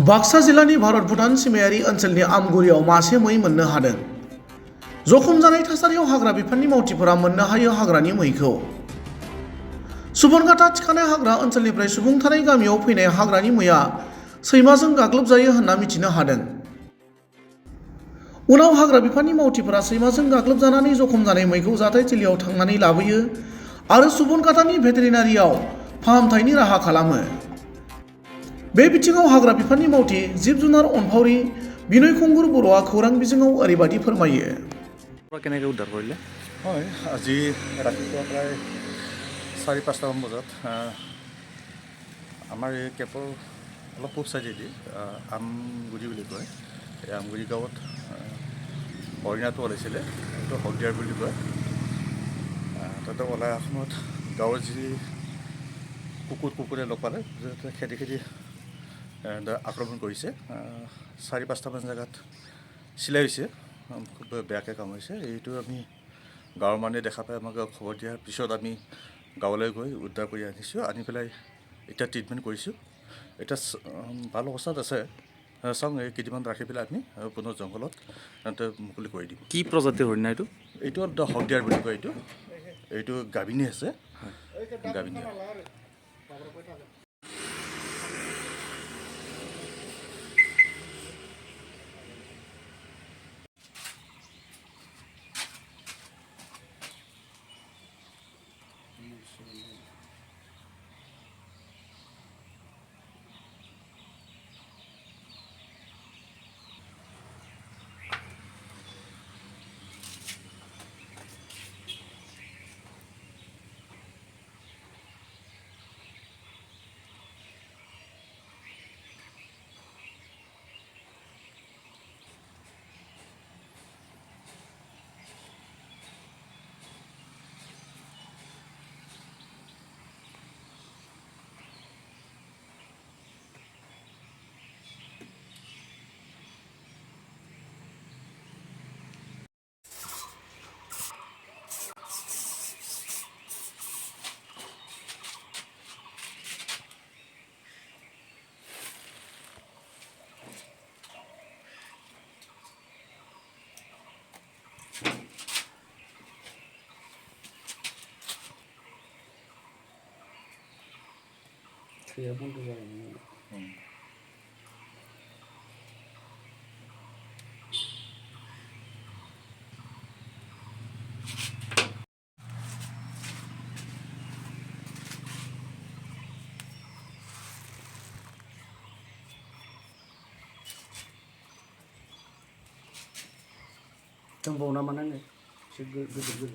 बाक्सा जिल्लानि भारत भुटान सिमायारि ओनसोलनि आमगुरियाव मासे मै मोननो हादों। जखम जानाय थासारियाव हाग्रा बिफाननि मावथिफोरा मोननो हायो हाग्रानि मैखौ। सुबनगाथा थिखानाय हाग्रा ओनसोलनिफ्राय सुबुं थानाय गामियाव फैनाय हाग्रानि मैया सैमाजों गाग्लोबजायो होनना मिथिनो हादों। उनाव हाग्रा बिफाननि मावथिफोरा सैमाजों गाग्लोबजानानै जखम जानाय मैखौ जाथायथिलियाव थांनानै लाबोयो आरो सुबनगाथानि भेटेरिनारियाव फाहामथायनि राहा खालामो। बे बिथिङाव हाग्रा बिफाननि मावथि जिब जुनार अनफावरि बिनय खुंगुर बर'आ खौरां बिजोङाव ओरैबायदि फोरमायो। কেনেকৈ উদ্ধাৰ কৰিলে? হয়, আজি ৰাতিপুৱা প্ৰায় 4-5টামান বজাত আমাৰ এই কেম্পৰ অলপ পূব চাইডেদি আমগুৰি বুলি কয়, এই আমগুৰি গাঁৱত হৰিণাটো ওলাইছিলে। এইটো হলদিয়াৰ বুলি কয়। তাতে ওলাই অহা সময়ত গাঁৱৰ যি কুকুৰে লগ পালে, খেদি খেদি আক্ৰমণ কৰিছে। 4-5টামান জেগাত চিলাই হৈছে, খুব বেয়াকৈ কামুৰিছে। এইটো আমি গাঁৱৰ মানুহে দেখা পাই আমাক খবৰ দিয়াৰ পিছত আমি গাঁৱলৈ গৈ উদ্ধাৰ কৰি আনিছোঁ। আনি পেলাই এতিয়া ট্ৰিটমেণ্ট কৰিছোঁ। এতিয়া ভাল অৱস্থাত আছে। চাওঁ, এই কেইদিনমান ৰাখি পেলাই আমি পুনৰ জংঘলত মুকলি কৰি দিম। কি প্ৰজাতিৰ হৰিণা এইটো? এইটো হলদিয়াৰ বুলি কয়। এইটো গাভিনী আছে, গাভিনী। Dंबावो नामा नाङो एसे गोदोर